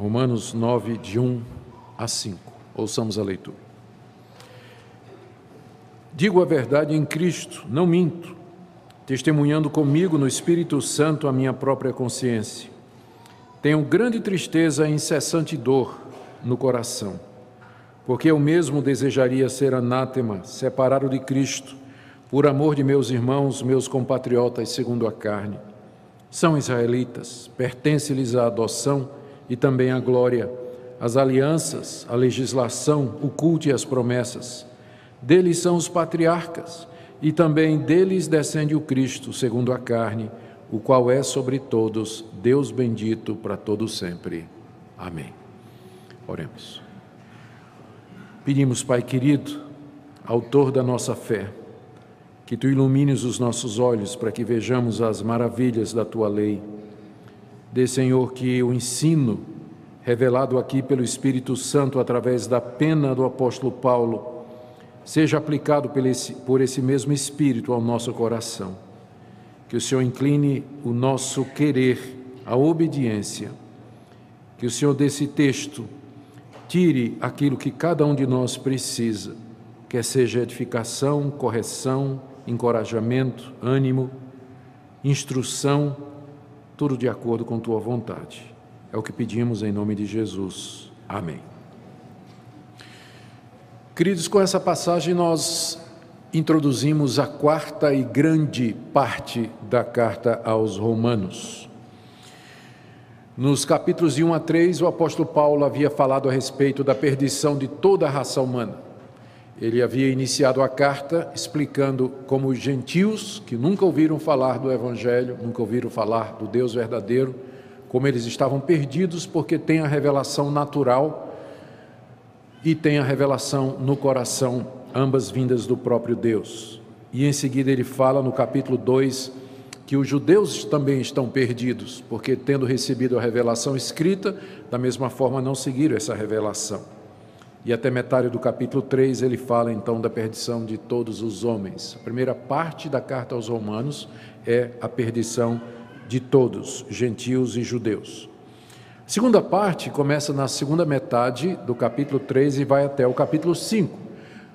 Romanos 9, de 1 a 5. Ouçamos a leitura. Digo a verdade em Cristo, não minto, testemunhando comigo no Espírito Santo a minha própria consciência. Tenho grande tristeza e incessante dor no coração, porque eu mesmo desejaria ser anátema, separado de Cristo, por amor de meus irmãos, meus compatriotas segundo a carne. São israelitas, pertence-lhes a adoção e também a glória, as alianças, a legislação, o culto e as promessas. Deles são os patriarcas, e também deles descende o Cristo, segundo a carne, o qual é sobre todos, Deus bendito para todos sempre. Amém. Oremos. Pedimos, Pai querido, autor da nossa fé, que Tu ilumines os nossos olhos para que vejamos as maravilhas da Tua lei. Dê, Senhor, que o ensino revelado aqui pelo Espírito Santo através da pena do apóstolo Paulo seja aplicado por esse mesmo Espírito ao nosso coração. Que o Senhor incline o nosso querer à obediência. Que o Senhor desse texto tire aquilo que cada um de nós precisa, quer seja edificação, correção, encorajamento, ânimo, instrução, tudo de acordo com Tua vontade. É o que pedimos em nome de Jesus. Amém. Queridos, com essa passagem nós introduzimos a quarta e grande parte da carta aos Romanos. Nos capítulos de 1 a 3, o apóstolo Paulo havia falado a respeito da perdição de toda a raça humana. Ele havia iniciado a carta explicando como os gentios, que nunca ouviram falar do Evangelho, nunca ouviram falar do Deus verdadeiro, como eles estavam perdidos porque têm a revelação natural e têm a revelação no coração, ambas vindas do próprio Deus. E em seguida ele fala no capítulo 2 que os judeus também estão perdidos, porque tendo recebido a revelação escrita, da mesma forma não seguiram essa revelação. E até metade do capítulo 3 ele fala então da perdição de todos os homens. A primeira parte da carta aos Romanos é a perdição de todos, gentios e judeus. A segunda parte começa na segunda metade do capítulo 3 e vai até o capítulo 5.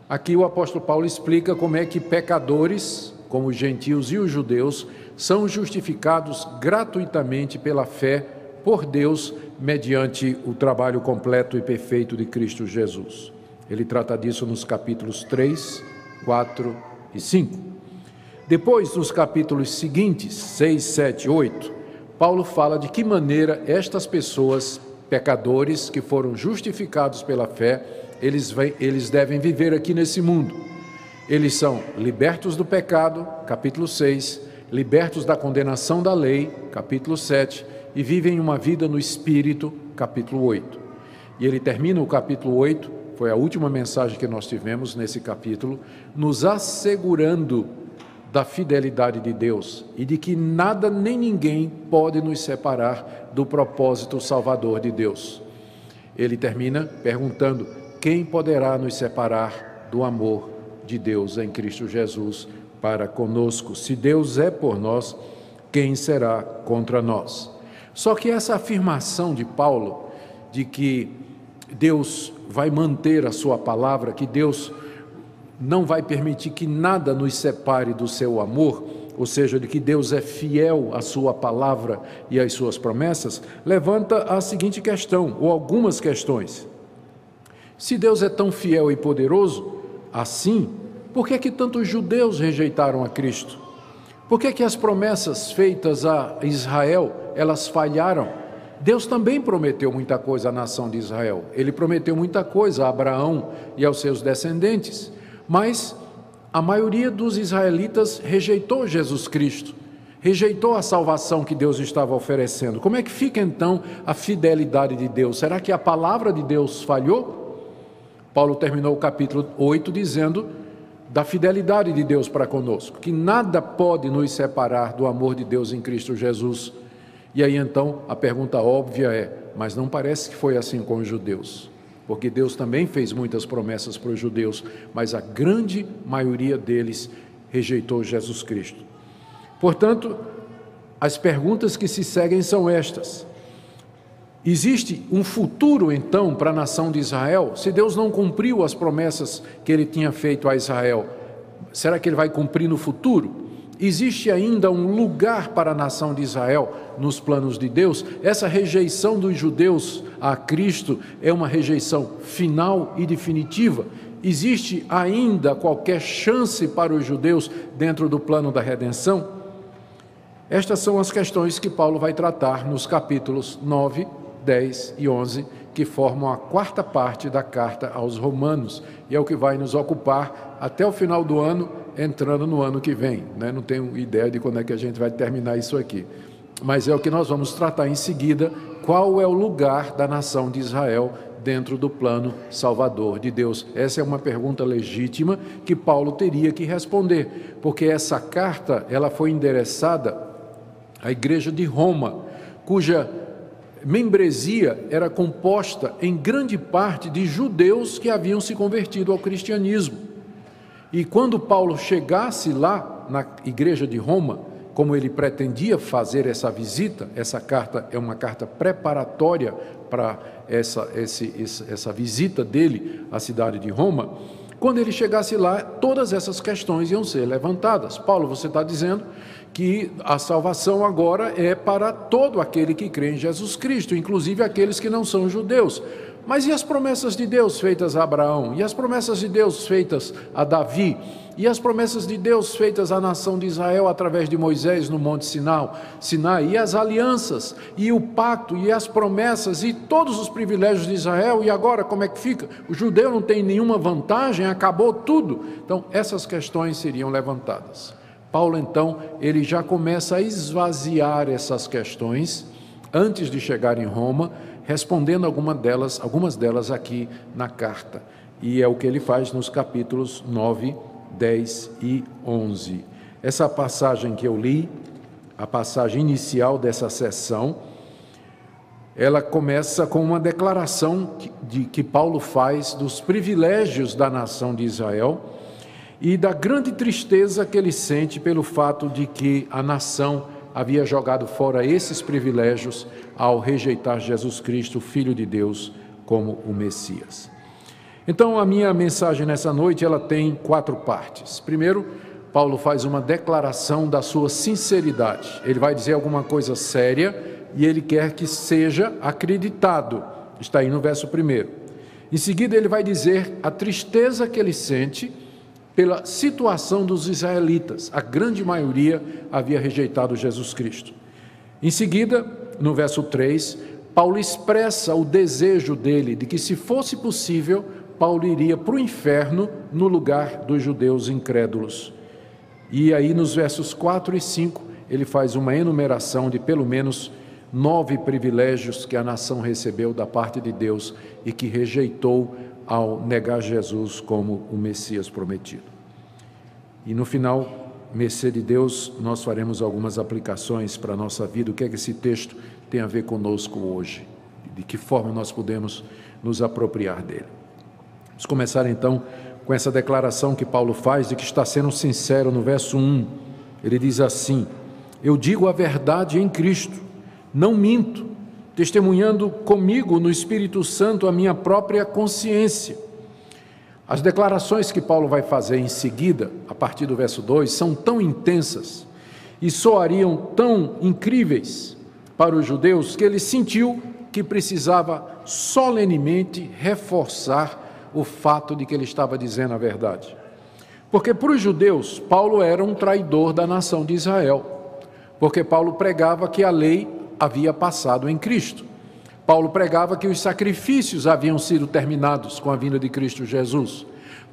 Aqui o apóstolo Paulo explica como é que pecadores, como os gentios e os judeus, são justificados gratuitamente pela fé por Deus, mediante o trabalho completo e perfeito de Cristo Jesus. Ele trata disso nos capítulos 3, 4 e 5. Depois, nos capítulos seguintes, 6, 7 e 8, Paulo fala de que maneira estas pessoas, pecadores, que foram justificados pela fé, eles devem viver aqui nesse mundo. Eles são libertos do pecado, capítulo 6, libertos da condenação da lei, capítulo 7, e vivem uma vida no Espírito, capítulo 8. E ele termina o capítulo 8, foi a última mensagem que nós tivemos nesse capítulo, nos assegurando da fidelidade de Deus e de que nada nem ninguém pode nos separar do propósito salvador de Deus. Ele termina perguntando: quem poderá nos separar do amor de Deus em Cristo Jesus para conosco? Se Deus é por nós, quem será contra nós? Só que essa afirmação de Paulo, de que Deus vai manter a sua palavra, que Deus não vai permitir que nada nos separe do seu amor, ou seja, de que Deus é fiel à sua palavra e às suas promessas, levanta a seguinte questão, ou algumas questões. Se Deus é tão fiel e poderoso assim, por que tantos judeus rejeitaram a Cristo? Por que as promessas feitas a Israel, elas falharam? Deus também prometeu muita coisa à nação de Israel. Ele prometeu muita coisa a Abraão e aos seus descendentes. Mas a maioria dos israelitas rejeitou Jesus Cristo, rejeitou a salvação que Deus estava oferecendo. Como é que fica então a fidelidade de Deus? Será que a palavra de Deus falhou? Paulo terminou o capítulo 8 dizendo da fidelidade de Deus para conosco, que nada pode nos separar do amor de Deus em Cristo Jesus. E aí então a pergunta óbvia é: mas não parece que foi assim com os judeus? Porque Deus também fez muitas promessas para os judeus, mas a grande maioria deles rejeitou Jesus Cristo. Portanto, as perguntas que se seguem são estas: Existe um futuro, então, para a nação de Israel? Se Deus não cumpriu as promessas que ele tinha feito a Israel, será que ele vai cumprir no futuro? Existe ainda um lugar para a nação de Israel nos planos de Deus? Essa rejeição dos judeus a Cristo é uma rejeição final e definitiva? Existe ainda qualquer chance para os judeus dentro do plano da redenção? Estas são as questões que Paulo vai tratar nos capítulos 9, 10 e 11, que formam a quarta parte da carta aos Romanos, e é o que vai nos ocupar até o final do ano, entrando no ano que vem, né? Não tenho ideia de quando é que a gente vai terminar isso aqui, mas é o que nós vamos tratar em seguida, qual é o lugar da nação de Israel dentro do plano salvador de Deus. Essa é uma pergunta legítima que Paulo teria que responder, porque essa carta ela foi endereçada à igreja de Roma, cuja membresia era composta em grande parte de judeus que haviam se convertido ao cristianismo. E quando Paulo chegasse lá na igreja de Roma, como ele pretendia fazer essa visita, essa carta é uma carta preparatória para essa visita dele à cidade de Roma. Quando ele chegasse lá, todas essas questões iam ser levantadas. Paulo, você está dizendo que a salvação agora é para todo aquele que crê em Jesus Cristo, inclusive aqueles que não são judeus. Mas e as promessas de Deus feitas a Abraão? E as promessas de Deus feitas a Davi? E as promessas de Deus feitas à nação de Israel através de Moisés no Monte Sinai? E as alianças, e o pacto, e as promessas, e todos os privilégios de Israel? E agora como é que fica? O judeu não tem nenhuma vantagem, acabou tudo. Então essas questões seriam levantadas. Paulo então, ele já começa a esvaziar essas questões antes de chegar em Roma, respondendo algumas delas aqui na carta. E é o que ele faz nos capítulos 9, 10 e 11. Essa passagem que eu li, a passagem inicial dessa sessão, ela começa com uma declaração que Paulo faz dos privilégios da nação de Israel e da grande tristeza que ele sente pelo fato de que a nação havia jogado fora esses privilégios ao rejeitar Jesus Cristo, Filho de Deus, como o Messias. Então, a minha mensagem nessa noite, ela tem 4 partes. Primeiro, Paulo faz uma declaração da sua sinceridade. Ele vai dizer alguma coisa séria e ele quer que seja acreditado. Está aí no verso 1. Em seguida, ele vai dizer a tristeza que ele sente pela situação dos israelitas. A grande maioria havia rejeitado Jesus Cristo. Em seguida, no verso 3, Paulo expressa o desejo dele de que, se fosse possível, Paulo iria para o inferno no lugar dos judeus incrédulos. E aí, nos versos 4 e 5, ele faz uma enumeração de pelo menos 9 privilégios que a nação recebeu da parte de Deus e que rejeitou ao negar Jesus como o Messias prometido. E no final, mercê de Deus, nós faremos algumas aplicações para a nossa vida. O que é que esse texto tem a ver conosco hoje? De que forma nós podemos nos apropriar dele? Vamos começar então com essa declaração que Paulo faz de que está sendo sincero no verso 1. Ele diz assim: eu digo a verdade em Cristo, não minto, testemunhando comigo no Espírito Santo a minha própria consciência. As declarações que Paulo vai fazer em seguida, a partir do verso 2, são tão intensas e soariam tão incríveis para os judeus que ele sentiu que precisava solenemente reforçar o fato de que ele estava dizendo a verdade. Porque para os judeus, Paulo era um traidor da nação de Israel, porque Paulo pregava que a lei havia passado em Cristo. Paulo pregava que os sacrifícios haviam sido terminados com a vinda de Cristo Jesus.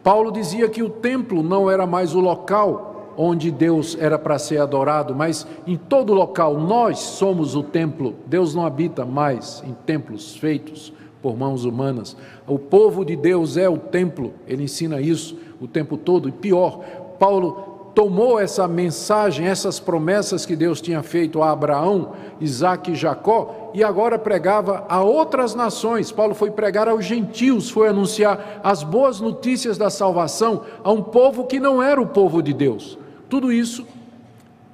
Paulo dizia que o templo não era mais o local onde Deus era para ser adorado, mas em todo local nós somos o templo. Deus não habita mais em templos feitos por mãos humanas. O povo de Deus é o templo, ele ensina isso o tempo todo. E pior, Paulo tomou essa mensagem, essas promessas que Deus tinha feito a Abraão, Isaque e Jacó, e agora pregava a outras nações. Paulo foi pregar aos gentios, foi anunciar as boas notícias da salvação a um povo que não era o povo de Deus. Tudo isso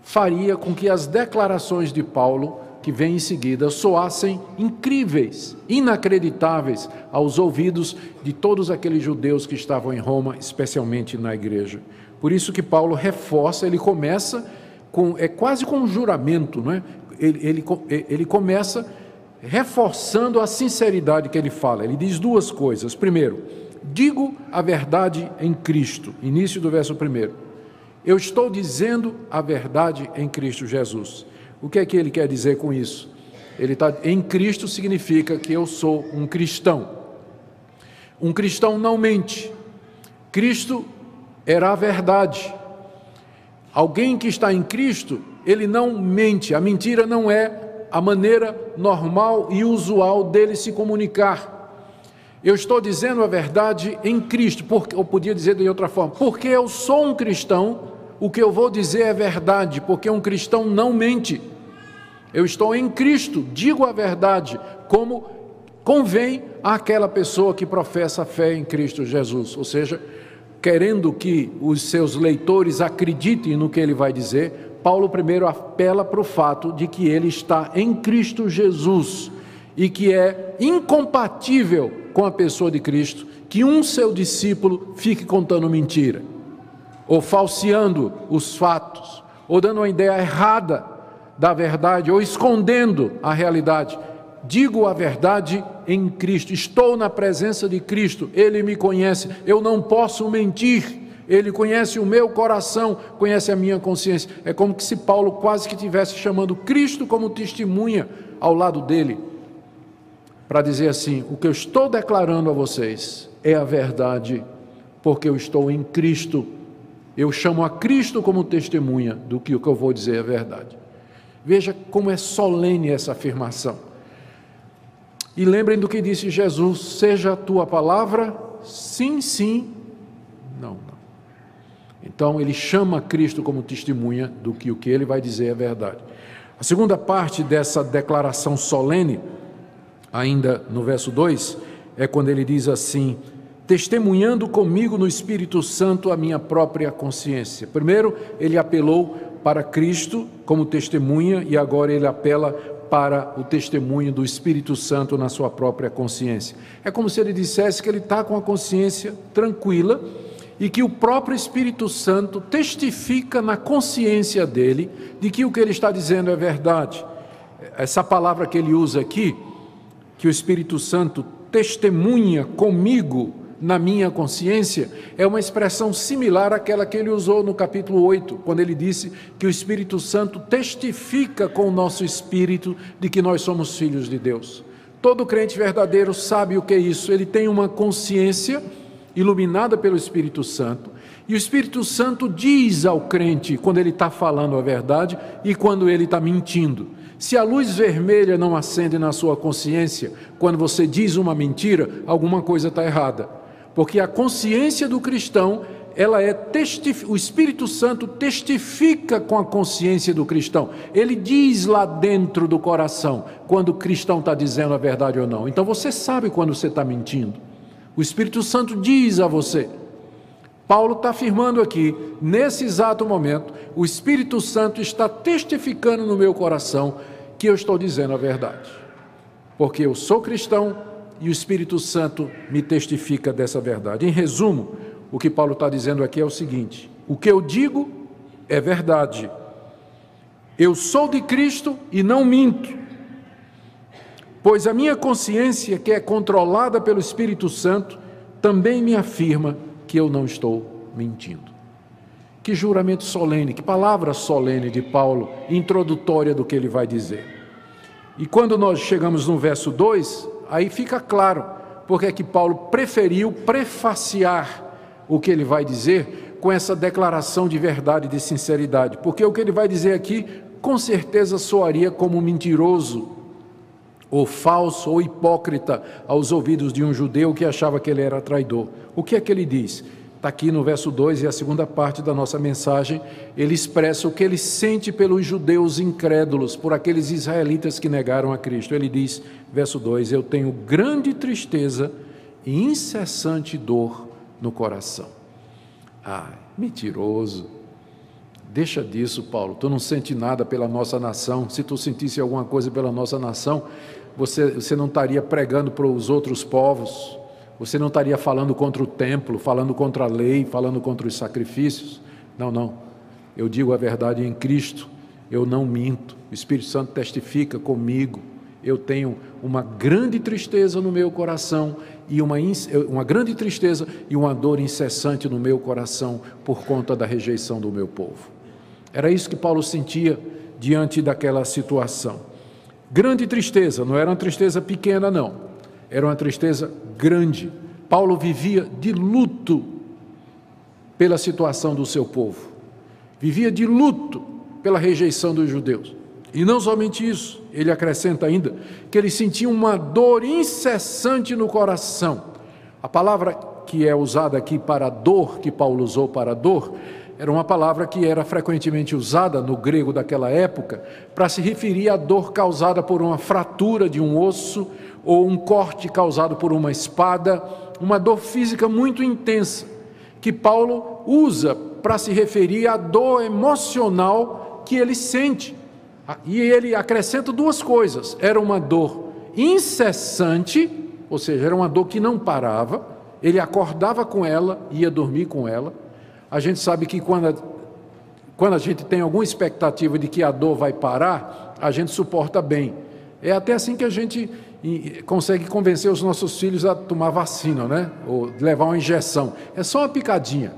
faria com que as declarações de Paulo, que vem em seguida soassem incríveis, inacreditáveis aos ouvidos de todos aqueles judeus que estavam em Roma, especialmente na igreja. Por isso que Paulo reforça, ele começa quase com um juramento, não é? Ele começa reforçando a sinceridade que ele fala. Ele diz duas coisas. Primeiro, digo a verdade em Cristo, início do verso 1. Eu estou dizendo a verdade em Cristo Jesus. O que é que ele quer dizer com isso? Em Cristo significa que eu sou um cristão. Um cristão não mente. Cristo era a verdade. Alguém que está em Cristo, ele não mente. A mentira não é a maneira normal e usual dele se comunicar. Eu estou dizendo a verdade em Cristo, porque eu podia dizer de outra forma, porque eu sou um cristão, o que eu vou dizer é verdade, porque um cristão não mente. Eu estou em Cristo, digo a verdade, como convém àquela pessoa que professa a fé em Cristo Jesus, ou seja, querendo que os seus leitores acreditem no que ele vai dizer. Paulo primeiro apela para o fato de que ele está em Cristo Jesus e que é incompatível com a pessoa de Cristo que um seu discípulo fique contando mentira, ou falseando os fatos, ou dando uma ideia errada da verdade, ou escondendo a realidade. Digo a verdade em Cristo, estou na presença de Cristo, Ele me conhece, eu não posso mentir. Ele conhece o meu coração, conhece a minha consciência. É como se Paulo quase que estivesse chamando Cristo como testemunha ao lado dele, para dizer assim, o que eu estou declarando a vocês é a verdade, porque eu estou em Cristo. Eu chamo a Cristo como testemunha do que o que eu vou dizer é verdade. Veja como é solene essa afirmação. E lembrem do que disse Jesus, seja a tua palavra sim, sim, não, não. Então, ele chama Cristo como testemunha do que o que ele vai dizer é verdade. A segunda parte dessa declaração solene, ainda no verso 2, é quando ele diz assim, testemunhando comigo no Espírito Santo a minha própria consciência. Primeiro, ele apelou para Cristo como testemunha e agora ele apela para o testemunho do Espírito Santo na sua própria consciência. É como se ele dissesse que ele está com a consciência tranquila e que o próprio Espírito Santo testifica na consciência dele de que o que ele está dizendo é verdade. Essa palavra que ele usa aqui, que o Espírito Santo testemunha comigo na minha consciência, é uma expressão similar àquela que ele usou no capítulo 8, quando ele disse que o Espírito Santo testifica com o nosso espírito de que nós somos filhos de Deus. Todo crente verdadeiro sabe o que é isso, ele tem uma consciência iluminada pelo Espírito Santo, e o Espírito Santo diz ao crente quando ele está falando a verdade e quando ele está mentindo. Se a luz vermelha não acende na sua consciência, quando você diz uma mentira, alguma coisa está errada, porque a consciência do cristão, o Espírito Santo testifica com a consciência do cristão, ele diz lá dentro do coração, quando o cristão está dizendo a verdade ou não. Então você sabe quando você está mentindo. O Espírito Santo diz a você. Paulo está afirmando aqui, nesse exato momento, o Espírito Santo está testificando no meu coração que eu estou dizendo a verdade. Porque eu sou cristão e o Espírito Santo me testifica dessa verdade. Em resumo, o que Paulo está dizendo aqui é o seguinte, o que eu digo é verdade. Eu sou de Cristo e não minto. Pois a minha consciência, que é controlada pelo Espírito Santo, também me afirma que eu não estou mentindo. Que juramento solene, que palavra solene de Paulo, introdutória do que ele vai dizer. E quando nós chegamos no verso 2, aí fica claro porque é que Paulo preferiu prefaciar o que ele vai dizer com essa declaração de verdade e de sinceridade, porque o que ele vai dizer aqui, com certeza soaria como mentiroso, ou falso, ou hipócrita aos ouvidos de um judeu que achava que ele era traidor. O que é que ele diz? Está aqui no verso 2 e a segunda parte da nossa mensagem, ele expressa o que ele sente pelos judeus incrédulos, por aqueles israelitas que negaram a Cristo. Ele diz, verso 2, eu tenho grande tristeza e incessante dor no coração. Mentiroso, Deixa disso, Paulo, tu não sente nada pela nossa nação. Se tu sentisse alguma coisa pela nossa nação, você não estaria pregando para os outros povos, você não estaria falando contra o templo, falando contra a lei, falando contra os sacrifícios. Não, eu digo a verdade em Cristo, eu não minto, o Espírito Santo testifica comigo. Eu tenho uma grande tristeza no meu coração, e uma grande tristeza e uma dor incessante no meu coração por conta da rejeição do meu povo. Era isso que Paulo sentia diante daquela situação. Grande tristeza, não era uma tristeza pequena não, era uma tristeza grande. Paulo vivia de luto pela situação do seu povo, vivia de luto pela rejeição dos judeus. E não somente isso, ele acrescenta ainda que ele sentia uma dor incessante no coração. A palavra que é usada aqui para dor, que Paulo usou para dor, era uma palavra que era frequentemente usada no grego daquela época para se referir à dor causada por uma fratura de um osso ou um corte causado por uma espada, uma dor física muito intensa, que Paulo usa para se referir à dor emocional que ele sente. E ele acrescenta duas coisas: era uma dor incessante, ou seja, era uma dor que não parava, ele acordava com ela, ia dormir com ela. A gente sabe que quando a gente tem alguma expectativa de que a dor vai parar, a gente suporta bem. É até assim que a gente consegue convencer os nossos filhos a tomar vacina, né? Ou levar uma injeção. É só uma picadinha,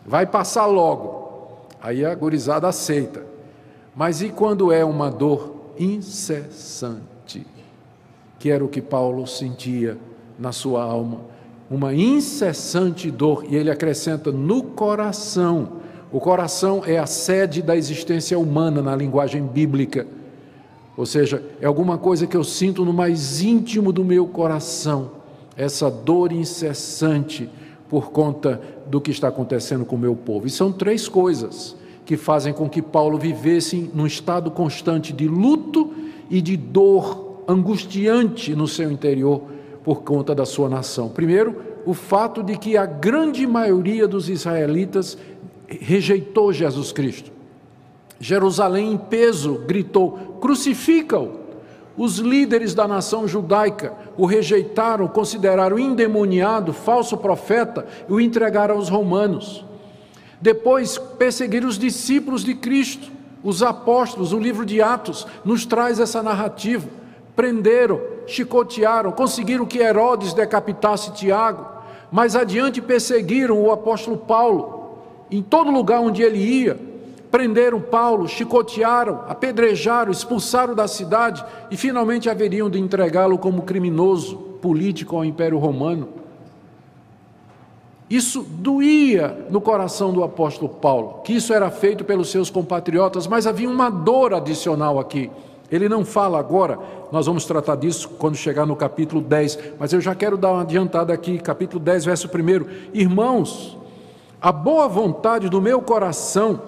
vai passar logo. Aí a gurizada aceita. Mas e quando é uma dor incessante? Que era o que Paulo sentia na sua alma. Uma incessante dor, e ele acrescenta no coração. O coração é a sede da existência humana na linguagem bíblica, ou seja, é alguma coisa que eu sinto no mais íntimo do meu coração, essa dor incessante por conta do que está acontecendo com o meu povo. E são três coisas que fazem com que Paulo vivesse num estado constante de luto e de dor angustiante no seu interior, por conta da sua nação. Primeiro, o fato de que a grande maioria dos israelitas rejeitou Jesus Cristo. Jerusalém em peso gritou: crucifica-o! Os líderes da nação judaica o rejeitaram, consideraram endemoniado, falso profeta, e o entregaram aos romanos. Depois perseguiram os discípulos de Cristo, os apóstolos. O livro de Atos nos traz essa narrativa. Prenderam, chicotearam, conseguiram que Herodes decapitasse Tiago. Mais adiante perseguiram o apóstolo Paulo. Em todo lugar onde ele ia, prenderam Paulo, chicotearam, apedrejaram, expulsaram da cidade e finalmente haveriam de entregá-lo como criminoso político ao Império Romano. Isso doía no coração do apóstolo Paulo, que isso era feito pelos seus compatriotas, mas havia uma dor adicional aqui. Ele não fala agora, nós vamos tratar disso quando chegar no capítulo 10, mas eu já quero dar uma adiantada aqui, capítulo 10, verso 1. Irmãos, a boa vontade do meu coração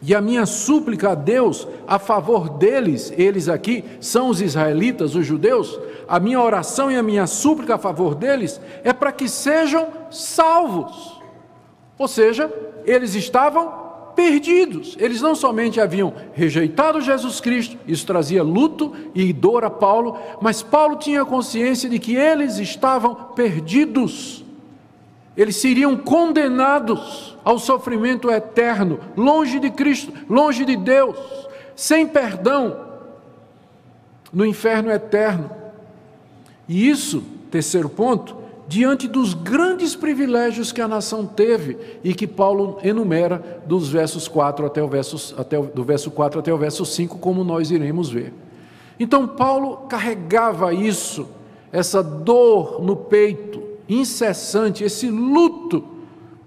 e a minha súplica a Deus a favor deles, eles aqui são os israelitas, os judeus, a minha oração e a minha súplica a favor deles é para que sejam salvos. Ou seja, eles estavam perdidos. Eles não somente haviam rejeitado Jesus Cristo, isso trazia luto e dor a Paulo, mas Paulo tinha consciência de que eles estavam perdidos. Eles seriam condenados ao sofrimento eterno, longe de Cristo, longe de Deus, sem perdão, no inferno eterno. E isso, terceiro ponto, diante dos grandes privilégios que a nação teve e que Paulo enumera dos versos 4 do verso 4 até o verso 5, como nós iremos ver. Então Paulo carregava isso, essa dor no peito, incessante, esse luto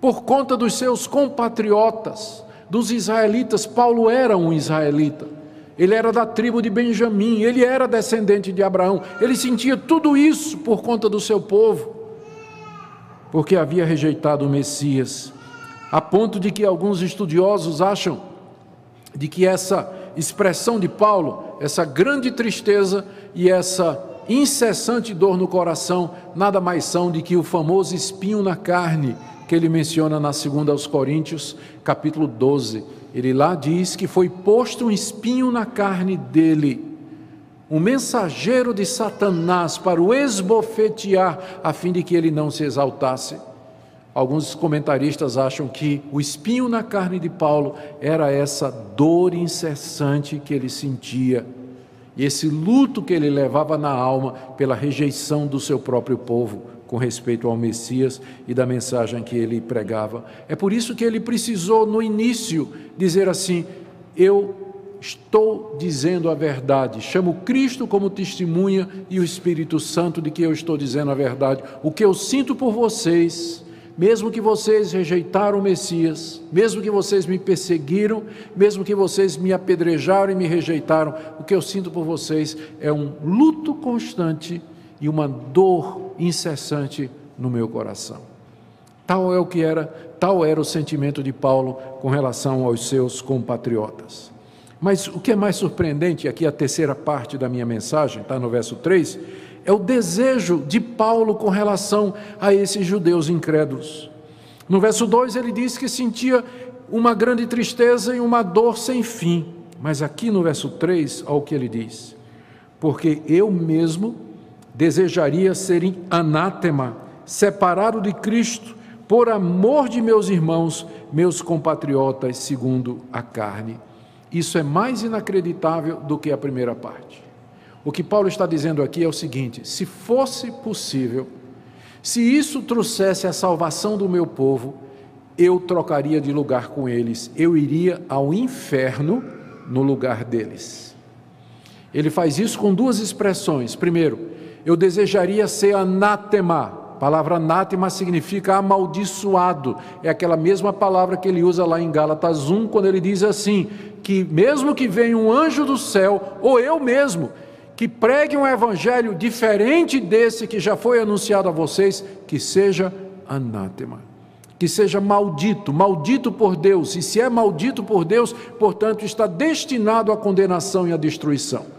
por conta dos seus compatriotas, dos israelitas. Paulo era um israelita, ele era da tribo de Benjamim, ele era descendente de Abraão, ele sentia tudo isso por conta do seu povo, porque havia rejeitado o Messias, a ponto de que alguns estudiosos acham de que essa expressão de Paulo, essa grande tristeza e essa incessante dor no coração, nada mais são do que o famoso espinho na carne que ele menciona na 2 aos Coríntios, capítulo 12. Ele lá diz que foi posto um espinho na carne dele, um mensageiro de Satanás para o esbofetear, a fim de que ele não se exaltasse. Alguns comentaristas acham que o espinho na carne de Paulo era essa dor incessante que ele sentia, e esse luto que ele levava na alma pela rejeição do seu próprio povo com respeito ao Messias e da mensagem que ele pregava. É por isso que ele precisou, no início, dizer assim: eu estou dizendo a verdade, chamo Cristo como testemunha e o Espírito Santo de que eu estou dizendo a verdade. O que eu sinto por vocês, mesmo que vocês rejeitaram o Messias, mesmo que vocês me perseguiram, mesmo que vocês me apedrejaram e me rejeitaram, o que eu sinto por vocês é um luto constante e uma dor incessante no meu coração. Tal era o sentimento de Paulo com relação aos seus compatriotas. Mas o que é mais surpreendente, aqui a terceira parte da minha mensagem, está no verso 3, é o desejo de Paulo com relação a esses judeus incrédulos. No verso 2 ele diz que sentia uma grande tristeza e uma dor sem fim. Mas aqui no verso 3, olha o que ele diz: porque eu mesmo desejaria ser anátema, separado de Cristo, por amor de meus irmãos, meus compatriotas, segundo a carne. Isso é mais inacreditável do que a primeira parte. O que Paulo está dizendo aqui é o seguinte: se fosse possível, se isso trouxesse a salvação do meu povo, eu trocaria de lugar com eles, eu iria ao inferno no lugar deles. Ele faz isso com duas expressões. Primeiro, eu desejaria ser anátema. A palavra anátema significa amaldiçoado. É aquela mesma palavra que ele usa lá em Gálatas 1, quando ele diz assim, que mesmo que venha um anjo do céu, ou eu mesmo, que pregue um evangelho diferente desse que já foi anunciado a vocês, que seja anátema, que seja maldito, maldito por Deus. E se é maldito por Deus, portanto está destinado à condenação e à destruição.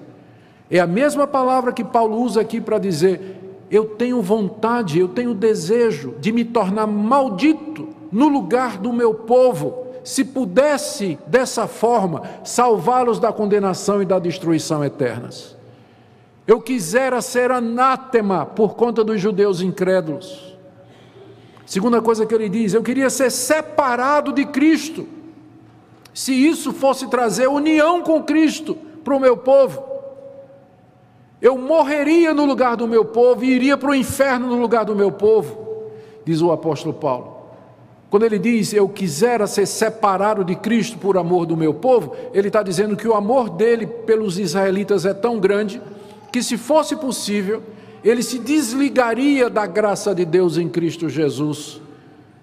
É a mesma palavra que Paulo usa aqui para dizer: eu tenho vontade, eu tenho desejo de me tornar maldito no lugar do meu povo, se pudesse dessa forma salvá-los da condenação e da destruição eternas. Eu quisera ser anátema por conta dos judeus incrédulos. Segunda coisa que ele diz: eu queria ser separado de Cristo. Se isso fosse trazer união com Cristo para o meu povo, eu morreria no lugar do meu povo e iria para o inferno no lugar do meu povo, diz o apóstolo Paulo. Quando ele diz, eu quisera ser separado de Cristo por amor do meu povo, ele está dizendo que o amor dele pelos israelitas é tão grande, que se fosse possível, ele se desligaria da graça de Deus em Cristo Jesus,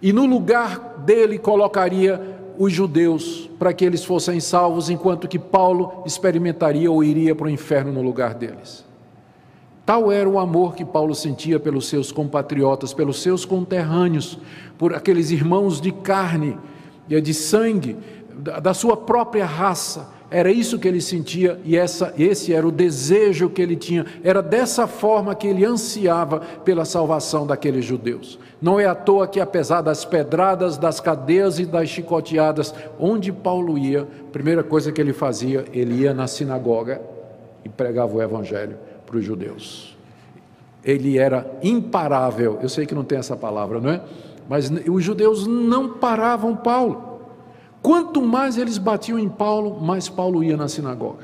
e no lugar dele colocaria os judeus, para que eles fossem salvos, enquanto que Paulo experimentaria ou iria para o inferno no lugar deles. Tal era o amor que Paulo sentia pelos seus compatriotas, pelos seus conterrâneos, por aqueles irmãos de carne e de sangue, da sua própria raça. Era isso que ele sentia e esse era o desejo que ele tinha. Era dessa forma que ele ansiava pela salvação daqueles judeus. Não é à toa que, apesar das pedradas, das cadeias e das chicoteadas, onde Paulo ia, a primeira coisa que ele fazia, ele ia na sinagoga e pregava o evangelho para os judeus. Ele era imparável. Eu sei que não tem essa palavra, não é? Mas os judeus não paravam Paulo. Quanto mais eles batiam em Paulo, mais Paulo ia na sinagoga,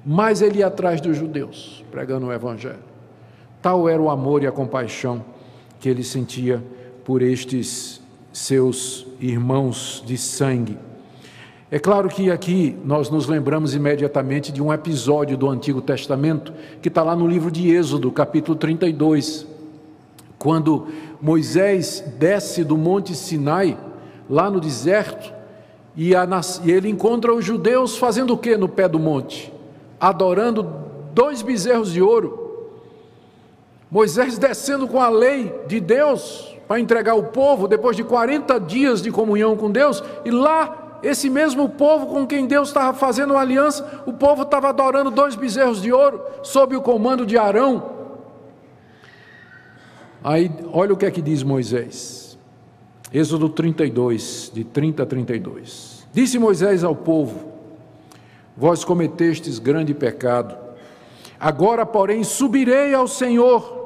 mais ele ia atrás dos judeus, pregando o evangelho. Tal era o amor e a compaixão que ele sentia por estes seus irmãos de sangue. É claro que aqui nós nos lembramos imediatamente de um episódio do Antigo Testamento, que está lá no livro de Êxodo, capítulo 32, quando Moisés desce do Monte Sinai, lá no deserto, e ele encontra os judeus fazendo o que no pé do monte? Adorando 2 bezerros de ouro. Moisés descendo com a lei de Deus para entregar o povo, depois de 40 dias de comunhão com Deus, e lá, esse mesmo povo com quem Deus estava fazendo uma aliança, o povo estava adorando 2 bezerros de ouro, sob o comando de Arão. Aí, olha o que é que diz Moisés: Êxodo 32, de 30 a 32. Disse Moisés ao povo: vós cometestes grande pecado. Agora, porém, subirei ao Senhor.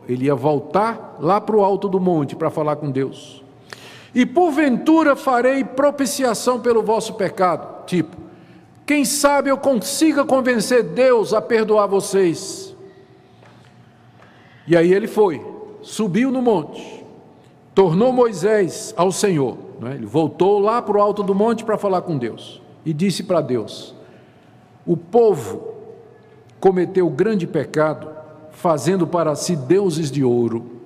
Ele ia voltar lá para o alto do monte para falar com Deus. E porventura farei propiciação pelo vosso pecado. Tipo, quem sabe eu consiga convencer Deus a perdoar vocês. E aí ele foi, subiu no monte, tornou Moisés ao Senhor. Ele voltou lá para o alto do monte para falar com Deus. E disse para Deus: o povo cometeu grande pecado, fazendo para si deuses de ouro.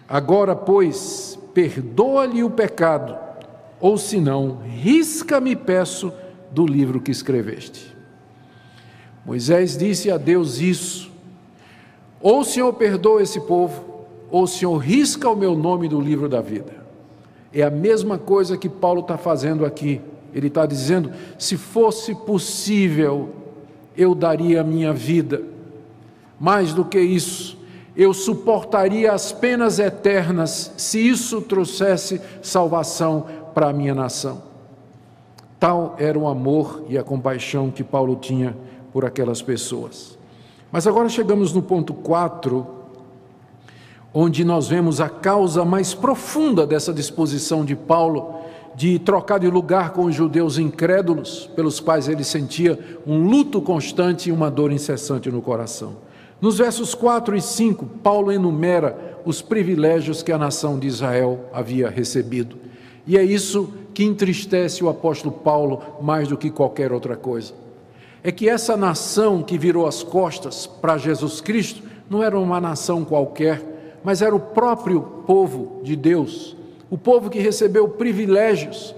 Agora, pois, perdoa-lhe o pecado, ou senão, risca-me, peço, do livro que escreveste. Moisés disse a Deus isso: ou o Senhor perdoa esse povo, ou o Senhor risca o meu nome do livro da vida. É a mesma coisa que Paulo está fazendo aqui. Ele está dizendo: se fosse possível, eu daria a minha vida. Mais do que isso, eu suportaria as penas eternas, se isso trouxesse salvação para a minha nação. Tal era o amor e a compaixão que Paulo tinha por aquelas pessoas. Mas agora chegamos no ponto 4, onde nós vemos a causa mais profunda dessa disposição de Paulo de trocar de lugar com os judeus incrédulos, pelos quais ele sentia um luto constante e uma dor incessante no coração. Nos versos 4 e 5, Paulo enumera os privilégios que a nação de Israel havia recebido. E é isso que entristece o apóstolo Paulo mais do que qualquer outra coisa. É que essa nação que virou as costas para Jesus Cristo não era uma nação qualquer, mas era o próprio povo de Deus. O povo que recebeu privilégios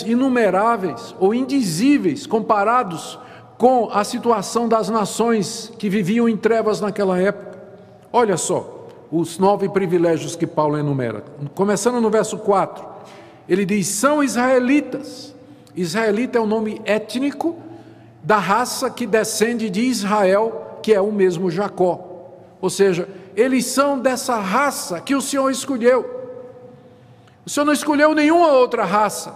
inumeráveis ou indizíveis comparados com a situação das nações que viviam em trevas naquela época. Olha só os 9 privilégios que Paulo enumera. Começando no verso 4, ele diz: são israelitas. Israelita é o nome étnico da raça que descende de Israel, que é o mesmo Jacó. Ou seja, eles são dessa raça que o Senhor escolheu. O Senhor não escolheu nenhuma outra raça,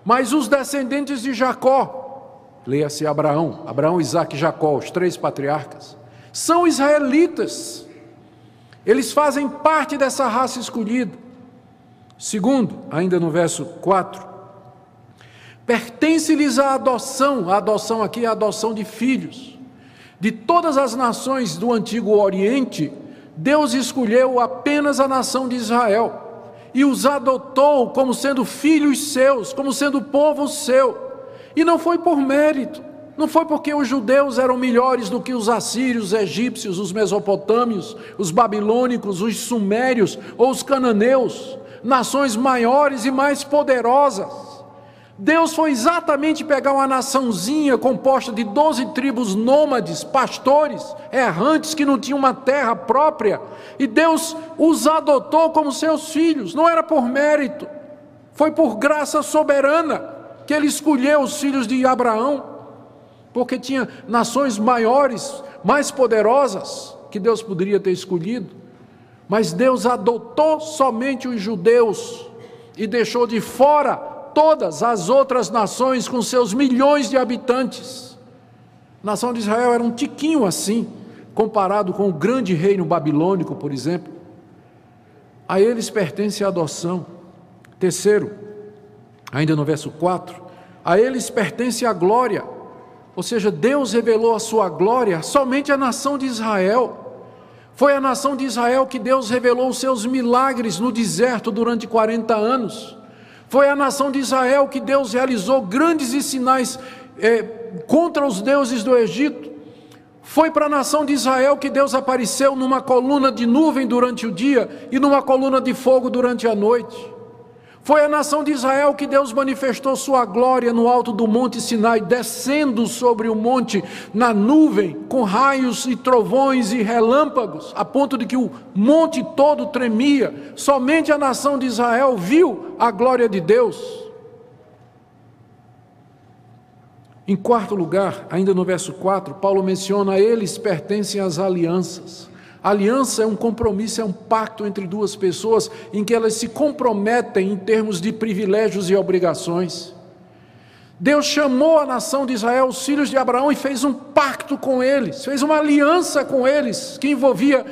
mas os descendentes de Jacó, leia-se Abraão, Isaac e Jacó, os 3 patriarcas, são israelitas. Eles fazem parte dessa raça escolhida. Segundo, ainda no verso 4, pertence-lhes a adoção aqui é a adoção de filhos. De todas as nações do Antigo Oriente, Deus escolheu apenas a nação de Israel e os adotou como sendo filhos seus, como sendo povo seu. E não foi por mérito, não foi porque os judeus eram melhores do que os assírios, os egípcios, os mesopotâmios, os babilônicos, os sumérios ou os cananeus, nações maiores e mais poderosas. Deus foi exatamente pegar uma naçãozinha composta de 12 tribos nômades, pastores, errantes que não tinham uma terra própria, e Deus os adotou como seus filhos. Não era por mérito, foi por graça soberana que Ele escolheu os filhos de Abraão, porque tinha nações maiores, mais poderosas, que Deus poderia ter escolhido, mas Deus adotou somente os judeus e deixou de fora todas as outras nações com seus milhões de habitantes. A nação de Israel era um tiquinho assim, comparado com o grande reino babilônico, por exemplo. A eles pertence a adoção. Terceiro, ainda no verso 4, a eles pertence a glória, ou seja, Deus revelou a sua glória somente à nação de Israel. Foi a nação de Israel que Deus revelou os seus milagres no deserto durante 40 anos. Foi a nação de Israel que Deus realizou grandes sinais contra os deuses do Egito. Foi para a nação de Israel que Deus apareceu numa coluna de nuvem durante o dia e numa coluna de fogo durante a noite. Foi a nação de Israel que Deus manifestou sua glória no alto do monte Sinai, descendo sobre o monte na nuvem, com raios e trovões e relâmpagos, a ponto de que o monte todo tremia. Somente a nação de Israel viu a glória de Deus. Em quarto lugar, ainda no verso 4, Paulo menciona: a eles pertencem as alianças. Aliança é um compromisso, é um pacto entre duas pessoas em que elas se comprometem em termos de privilégios e obrigações. Deus chamou a nação de Israel, os filhos de Abraão, e fez um pacto com eles, fez uma aliança com eles, que envolvia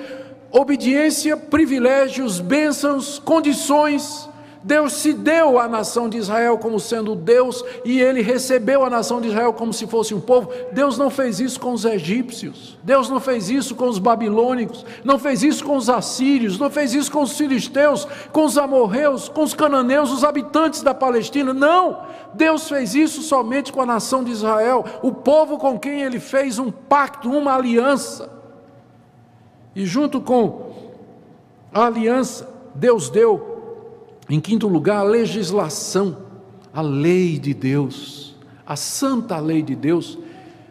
obediência, privilégios, bênçãos, condições. Deus se deu à nação de Israel como sendo Deus, e ele recebeu a nação de Israel como se fosse um povo. Deus não fez isso com os egípcios, Deus não fez isso com os babilônicos, não fez isso com os assírios, não fez isso com os filisteus, com os amorreus, com os cananeus, os habitantes da Palestina. Não, Deus fez isso somente com a nação de Israel, o povo com quem ele fez um pacto, uma aliança. E junto com a aliança, Deus deu, em quinto lugar, a legislação, a lei de Deus, a santa lei de Deus.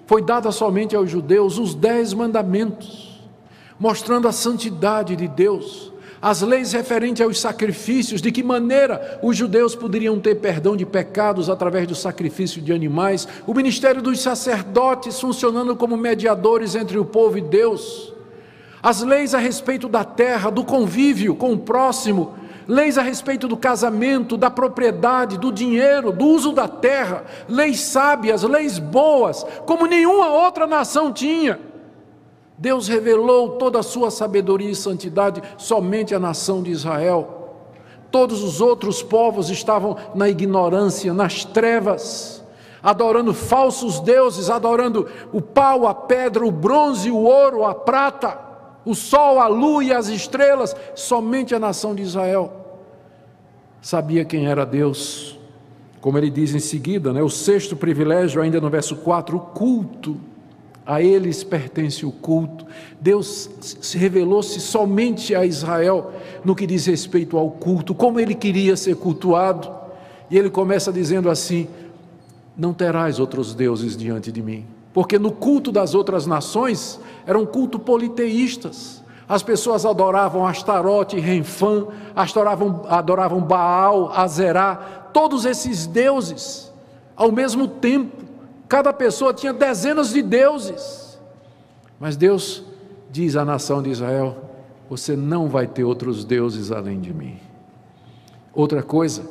Foi dada somente aos judeus os 10 mandamentos, mostrando a santidade de Deus, as leis referentes aos sacrifícios, de que maneira os judeus poderiam ter perdão de pecados através do sacrifício de animais, o ministério dos sacerdotes funcionando como mediadores entre o povo e Deus, as leis a respeito da terra, do convívio com o próximo, leis a respeito do casamento, da propriedade, do dinheiro, do uso da terra, leis sábias, leis boas, como nenhuma outra nação tinha. Deus revelou toda a sua sabedoria e santidade somente à nação de Israel. Todos os outros povos estavam na ignorância, nas trevas, adorando falsos deuses, adorando o pau, a pedra, o bronze, o ouro, a prata, o sol, a lua e as estrelas. Somente a nação de Israel sabia quem era Deus. Como ele diz em seguida, o sexto privilégio, ainda no verso 4, o culto. A eles pertence o culto. Deus revelou-se somente a Israel no que diz respeito ao culto, como ele queria ser cultuado. E ele começa dizendo assim: não terás outros deuses diante de mim. Porque no culto das outras nações, era um culto politeístas. As pessoas adoravam Astarote e Renfã, adoravam Baal, Azerá, todos esses deuses ao mesmo tempo. Cada pessoa tinha dezenas de deuses. Mas Deus diz à nação de Israel: você não vai ter outros deuses além de mim. Outra coisa,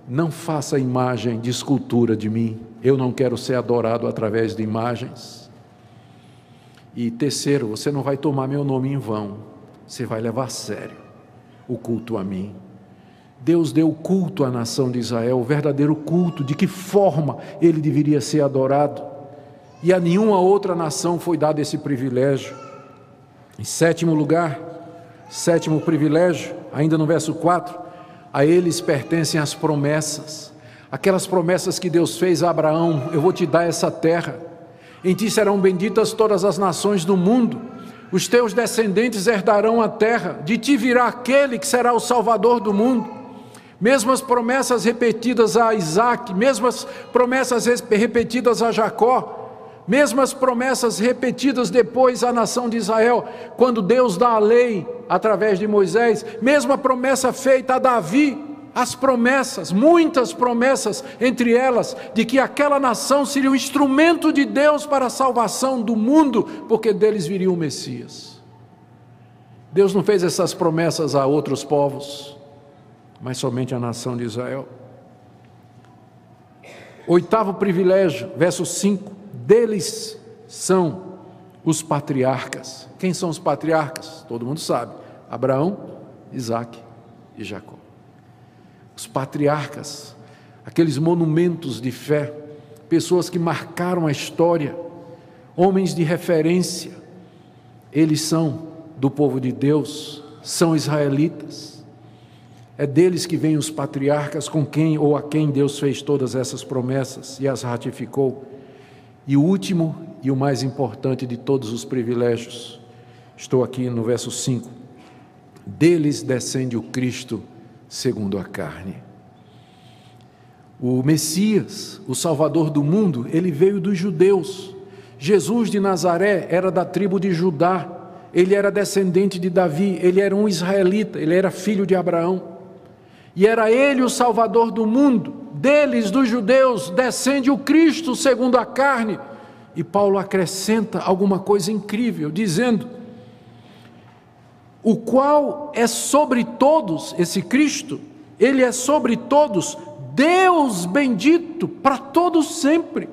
não faça imagem de escultura de mim. Eu não quero ser adorado através de imagens. E terceiro, você não vai tomar meu nome em vão. Você vai levar a sério o culto a mim. Deus deu culto à nação de Israel, o verdadeiro culto, de que forma ele deveria ser adorado. E a nenhuma outra nação foi dado esse privilégio. Em sétimo lugar, sétimo privilégio, ainda no verso 4, a eles pertencem as promessas. Aquelas promessas que Deus fez a Abraão: eu vou te dar essa terra, em ti serão benditas todas as nações do mundo, os teus descendentes herdarão a terra, de ti virá aquele que será o Salvador do mundo. Mesmas promessas repetidas a Isaac, mesmas promessas repetidas a Jacó, mesmas promessas repetidas depois à nação de Israel, quando Deus dá a lei através de Moisés, mesma promessa feita a Davi. As promessas, muitas promessas, entre elas, de que aquela nação seria um instrumento de Deus para a salvação do mundo, porque deles viria o Messias. Deus não fez essas promessas a outros povos, mas somente a nação de Israel. Oitavo privilégio, verso 5, deles são os patriarcas. Quem são os patriarcas? Todo mundo sabe: Abraão, Isaque e Jacó. Os patriarcas, aqueles monumentos de fé, pessoas que marcaram a história, homens de referência, eles são do povo de Deus, são israelitas. É deles que vêm os patriarcas, com quem ou a quem Deus fez todas essas promessas e as ratificou. E o último e o mais importante de todos os privilégios, estou aqui no verso 5, deles descende o Cristo segundo a carne. O Messias, o Salvador do mundo, ele veio dos judeus. Jesus de Nazaré era da tribo de Judá, ele era descendente de Davi, ele era um israelita, ele era filho de Abraão. E era ele o Salvador do mundo. Deles, dos judeus, descende o Cristo segundo a carne. E Paulo acrescenta alguma coisa incrível, dizendo o qual é sobre todos, esse Cristo, ele é sobre todos, Deus bendito para todos sempre.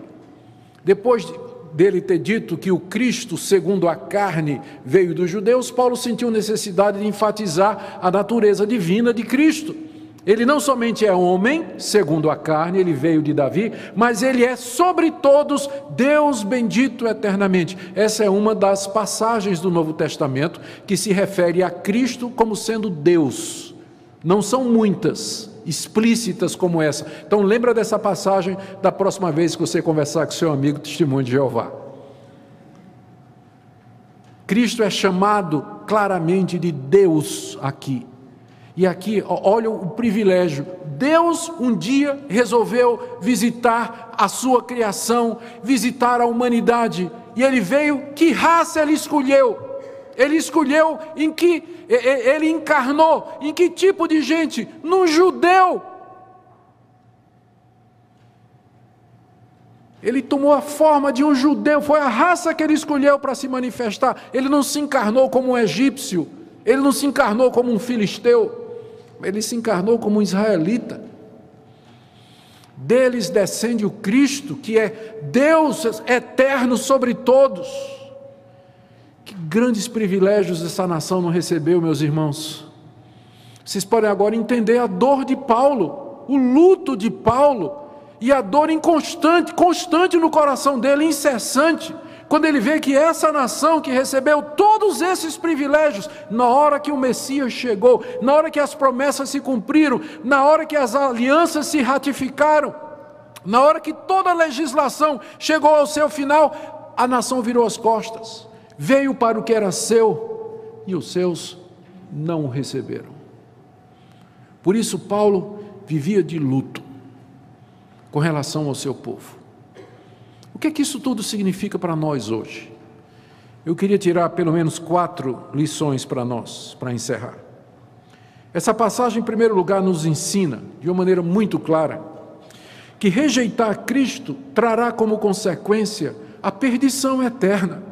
Depois dele ter dito que o Cristo, segundo a carne, veio dos judeus, Paulo sentiu necessidade de enfatizar a natureza divina de Cristo. Ele não somente é homem, segundo a carne, ele veio de Davi, mas ele é sobre todos, Deus bendito eternamente. Essa é uma das passagens do Novo Testamento que se refere a Cristo como sendo Deus. Não são muitas, explícitas como essa. Então lembra dessa passagem da próxima vez que você conversar com seu amigo Testemunho de Jeová. Cristo é chamado claramente de Deus aqui. E aqui, olha o privilégio. Deus um dia resolveu visitar a sua criação, visitar a humanidade. E ele veio, que raça ele escolheu? Ele escolheu em que ele encarnou, em que tipo de gente? Num judeu. Ele tomou a forma de um judeu, foi a raça que ele escolheu para se manifestar. Ele não se encarnou como um egípcio, ele não se encarnou como um filisteu. Ele se encarnou como um israelita. Deles descende o Cristo, que é Deus eterno sobre todos. Que grandes privilégios essa nação não recebeu, meus irmãos. Vocês podem agora entender a dor de Paulo, o luto de Paulo, e a dor constante no coração dele, incessante, quando ele vê que essa nação que recebeu todos esses privilégios, na hora que o Messias chegou, na hora que as promessas se cumpriram, na hora que as alianças se ratificaram, na hora que toda a legislação chegou ao seu final, a nação virou as costas, veio para o que era seu, e os seus não o receberam. Por isso Paulo vivia de luto com relação ao seu povo. O que é que isso tudo significa para nós hoje? Eu queria tirar pelo menos 4 lições para nós, para encerrar. Essa passagem, em primeiro lugar, nos ensina, de uma maneira muito clara, que rejeitar Cristo trará como consequência a perdição eterna.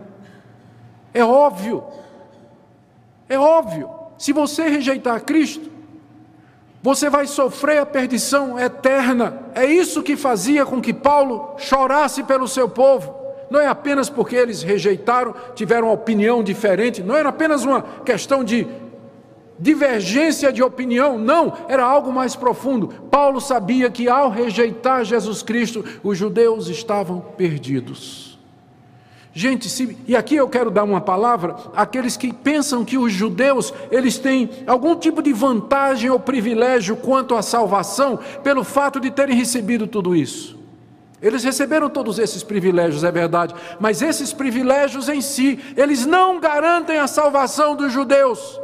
É óbvio. Se você rejeitar Cristo, você vai sofrer a perdição eterna. É isso que fazia com que Paulo chorasse pelo seu povo. Não é apenas porque eles rejeitaram, tiveram uma opinião diferente, não era apenas uma questão de divergência de opinião, não, era algo mais profundo. Paulo sabia que ao rejeitar Jesus Cristo, os judeus estavam perdidos. Gente, e aqui eu quero dar uma palavra àqueles que pensam que os judeus, eles têm algum tipo de vantagem ou privilégio quanto à salvação, pelo fato de terem recebido tudo isso. Eles receberam todos esses privilégios, é verdade, mas esses privilégios em si, eles não garantem a salvação dos judeus.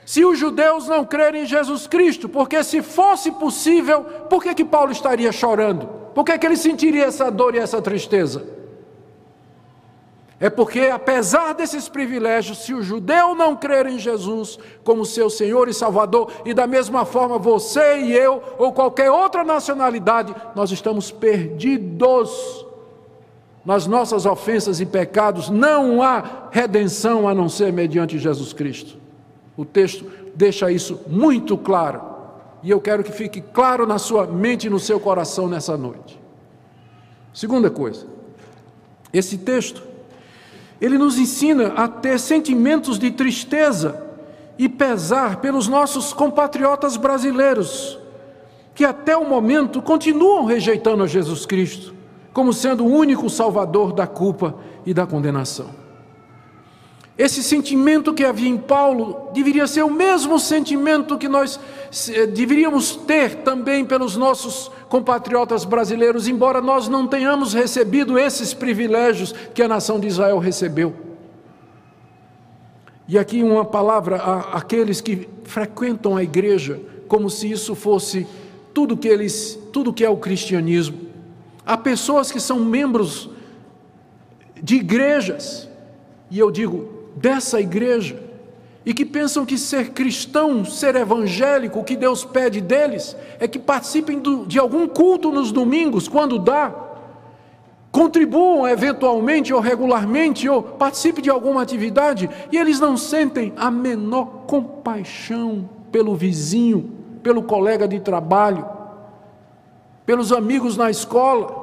Se os judeus não crerem em Jesus Cristo, porque se fosse possível, por que Paulo estaria chorando? Por que ele sentiria essa dor e essa tristeza? É porque, apesar desses privilégios, se o judeu não crer em Jesus como seu Senhor e Salvador, e da mesma forma você e eu, ou qualquer outra nacionalidade, nós estamos perdidos nas nossas ofensas e pecados. Não há redenção a não ser mediante Jesus Cristo. O texto deixa isso muito claro, e eu quero que fique claro na sua mente e no seu coração nessa noite. Segunda coisa, esse texto, ele nos ensina a ter sentimentos de tristeza e pesar pelos nossos compatriotas brasileiros, que até o momento continuam rejeitando a Jesus Cristo, como sendo o único salvador da culpa e da condenação. Esse sentimento que havia em Paulo deveria ser o mesmo sentimento que nós deveríamos ter também pelos nossos compatriotas brasileiros, embora nós não tenhamos recebido esses privilégios que a nação de Israel recebeu. E aqui uma palavra àqueles que frequentam a igreja, como se isso fosse tudo que é o cristianismo. Há pessoas que são membros de igrejas, e eu digo, dessa igreja, e que pensam que ser cristão, ser evangélico, o que Deus pede deles é que participem de algum culto nos domingos, quando dá, contribuam eventualmente ou regularmente, ou participem de alguma atividade, e eles não sentem a menor compaixão pelo vizinho, pelo colega de trabalho, pelos amigos na escola,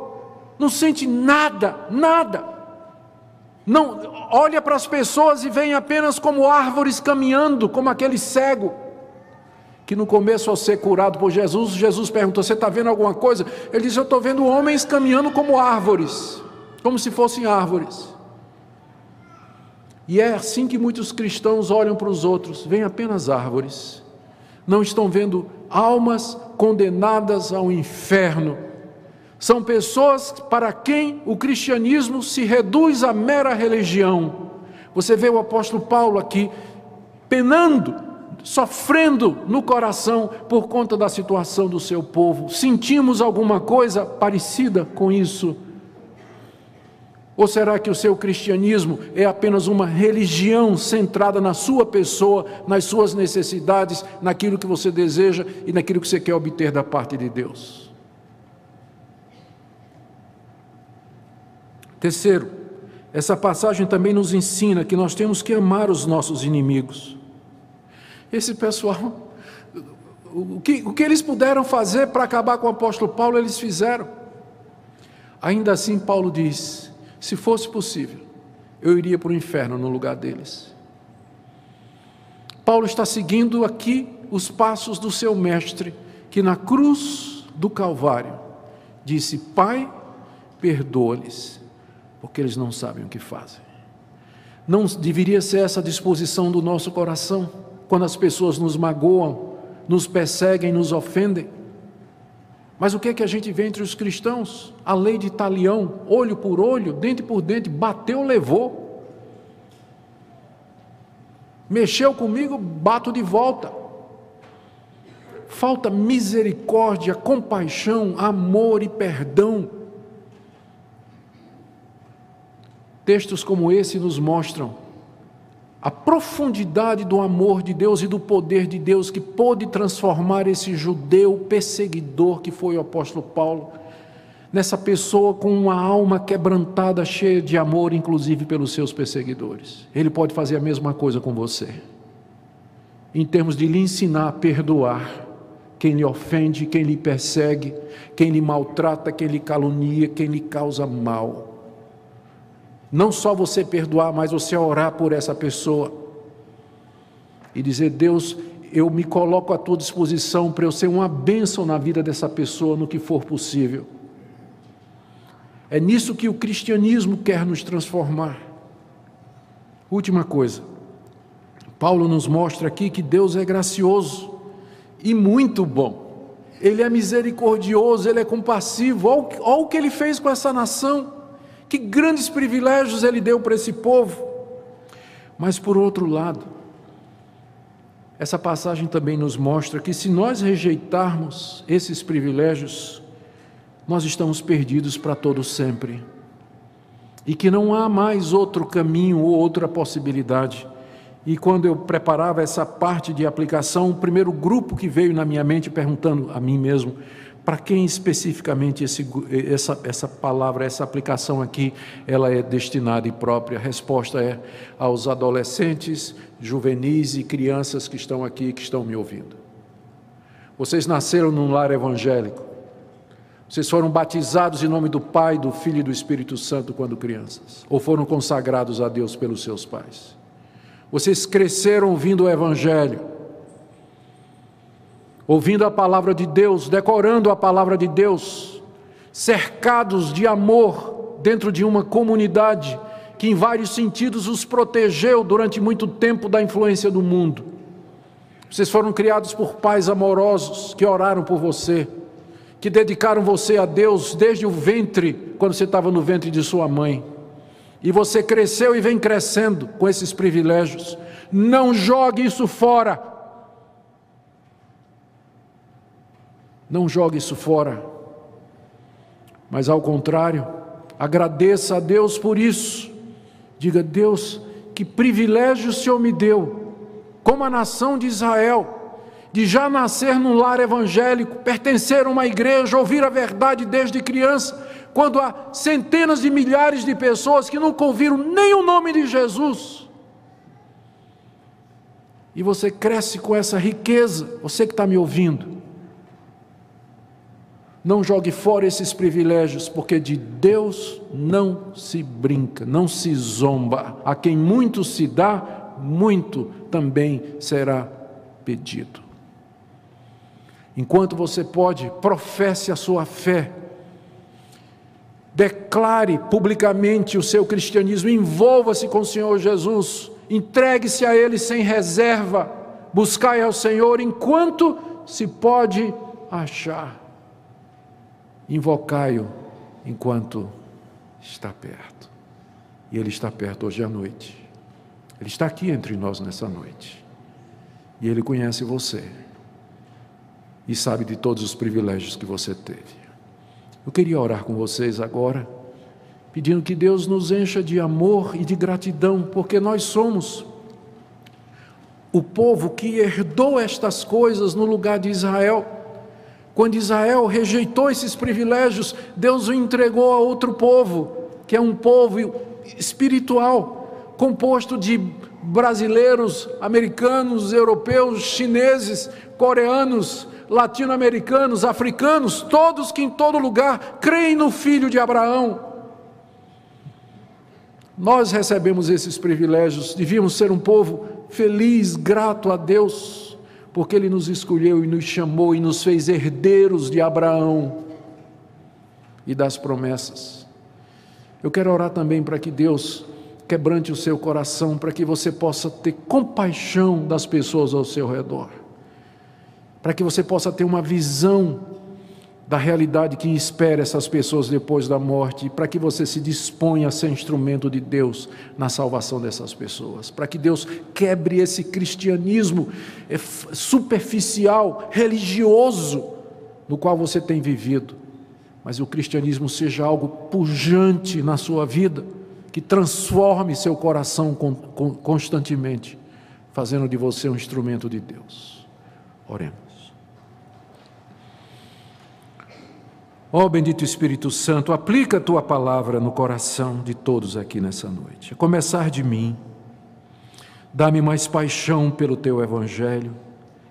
não sente nada, nada. Não olha para as pessoas e vem apenas como árvores caminhando, como aquele cego, que no começo, ao ser curado por Jesus, Jesus perguntou: você está vendo alguma coisa? Ele disse: eu estou vendo homens caminhando como árvores, como se fossem árvores. E é assim que muitos cristãos olham para os outros, veem apenas árvores, não estão vendo almas condenadas ao inferno. São pessoas para quem o cristianismo se reduz a mera religião. Você vê o apóstolo Paulo aqui, penando, sofrendo no coração por conta da situação do seu povo. Sentimos alguma coisa parecida com isso? Ou será que o seu cristianismo é apenas uma religião centrada na sua pessoa, nas suas necessidades, naquilo que você deseja e naquilo que você quer obter da parte de Deus? Terceiro, essa passagem também nos ensina que nós temos que amar os nossos inimigos. Esse pessoal, o que eles puderam fazer para acabar com o apóstolo Paulo, eles fizeram. Ainda assim, Paulo diz: se fosse possível, eu iria para o inferno no lugar deles. Paulo está seguindo aqui os passos do seu mestre, que na cruz do Calvário disse: Pai, perdoa-lhes, porque eles não sabem o que fazem. Não deveria ser essa a disposição do nosso coração, quando as pessoas nos magoam, nos perseguem, nos ofendem? Mas o que é que a gente vê entre os cristãos? A lei de talião, olho por olho, dente por dente, bateu, levou. Mexeu comigo, bato de volta. Falta misericórdia, compaixão, amor e perdão. Textos como esse nos mostram a profundidade do amor de Deus e do poder de Deus, que pôde transformar esse judeu perseguidor que foi o apóstolo Paulo, nessa pessoa com uma alma quebrantada, cheia de amor, inclusive pelos seus perseguidores. Ele pode fazer a mesma coisa com você, em termos de lhe ensinar a perdoar quem lhe ofende, quem lhe persegue, quem lhe maltrata, quem lhe calunia, quem lhe causa mal. Não só você perdoar, mas você orar por essa pessoa e dizer: Deus, eu me coloco à tua disposição para eu ser uma bênção na vida dessa pessoa no que for possível. É nisso que o cristianismo quer nos transformar. Última coisa, Paulo nos mostra aqui que Deus é gracioso e muito bom. Ele é misericordioso, Ele é compassivo. Olha o que Ele fez com essa nação. Que grandes privilégios Ele deu para esse povo. Mas por outro lado, essa passagem também nos mostra que se nós rejeitarmos esses privilégios, nós estamos perdidos para todo sempre. E que não há mais outro caminho ou outra possibilidade. E quando eu preparava essa parte de aplicação, o primeiro grupo que veio na minha mente, perguntando a mim mesmo: para quem especificamente essa palavra, essa aplicação aqui, ela é destinada e própria? A resposta é aos adolescentes, juvenis e crianças que estão aqui, que estão me ouvindo. Vocês nasceram num lar evangélico. Vocês foram batizados em nome do Pai, do Filho e do Espírito Santo quando crianças, ou foram consagrados a Deus pelos seus pais. Vocês cresceram ouvindo o Evangelho, ouvindo a palavra de Deus, decorando a palavra de Deus, cercados de amor dentro de uma comunidade que em vários sentidos os protegeu durante muito tempo da influência do mundo. Vocês foram criados por pais amorosos que oraram por você, que dedicaram você a Deus desde o ventre, quando você estava no ventre de sua mãe. E você cresceu e vem crescendo com esses privilégios. Não jogue isso fora. Não jogue isso fora, mas ao contrário, agradeça a Deus por isso. Diga: Deus, que privilégio o Senhor me deu, como a nação de Israel, de já nascer num lar evangélico, pertencer a uma igreja, ouvir a verdade desde criança. quando há centenas de milhares de pessoas que nunca ouviram nem o nome de Jesus. E você cresce com essa riqueza, você que está me ouvindo. Não jogue fora esses privilégios, porque de Deus não se brinca, não se zomba. A quem muito se dá, muito também será pedido. Enquanto você pode, professe a sua fé. Declare publicamente o seu cristianismo, envolva-se com o Senhor Jesus, entregue-se a Ele sem reserva, buscai ao Senhor enquanto se pode achar. Invocai-o enquanto está perto. E Ele está perto hoje à noite. Ele está aqui entre nós nessa noite. E Ele conhece você. E sabe de todos os privilégios que você teve. Eu queria orar com vocês agora, pedindo que Deus nos encha de amor e de gratidão, porque nós somos o povo que herdou estas coisas no lugar de Israel. Quando Israel rejeitou esses privilégios, Deus o entregou a outro povo, que é um povo espiritual, composto de brasileiros, americanos, europeus, chineses, coreanos, latino-americanos, africanos, todos que em todo lugar creem no Filho de Abraão. Nós recebemos esses privilégios, devíamos ser um povo feliz, grato a Deus, porque Ele nos escolheu e nos chamou e nos fez herdeiros de Abraão e das promessas. Eu quero orar também para que Deus quebrante o seu coração, para que você possa ter compaixão das pessoas ao seu redor, para que você possa ter uma visão da realidade que espera essas pessoas depois da morte, para que você se disponha a ser instrumento de Deus na salvação dessas pessoas, para que Deus quebre esse cristianismo superficial, religioso, no qual você tem vivido, mas o cristianismo seja algo pujante na sua vida, que transforme seu coração constantemente, fazendo de você um instrumento de Deus. Oremos. Ó bendito Espírito Santo, aplica a Tua palavra no coração de todos aqui nessa noite. A começar de mim, dá-me mais paixão pelo Teu Evangelho,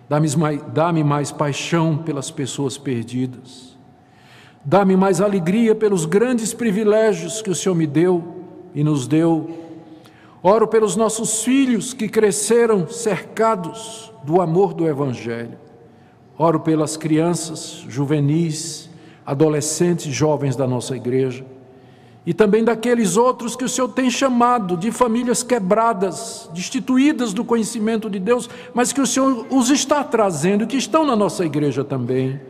dá-me mais paixão pelas pessoas perdidas, dá-me mais alegria pelos grandes privilégios que o Senhor me deu e nos deu. Oro pelos nossos filhos que cresceram cercados do amor do Evangelho. Oro pelas crianças, juvenis, adolescentes e jovens da nossa igreja, e também daqueles outros que o Senhor tem chamado de famílias quebradas, destituídas do conhecimento de Deus, mas que o Senhor os está trazendo, que estão na nossa igreja também.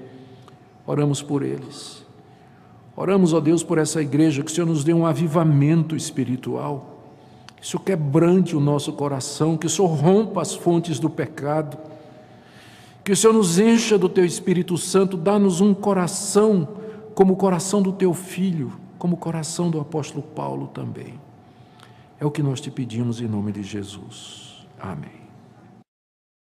Oramos por eles. Oramos, ó Deus, por essa igreja, que o Senhor nos dê um avivamento espiritual, que o Senhor quebrante o nosso coração, que o Senhor rompa as fontes do pecado, que o Senhor nos encha do Teu Espírito Santo, dá-nos um coração como o coração do Teu Filho, como o coração do apóstolo Paulo também. É o que nós te pedimos em nome de Jesus. Amém.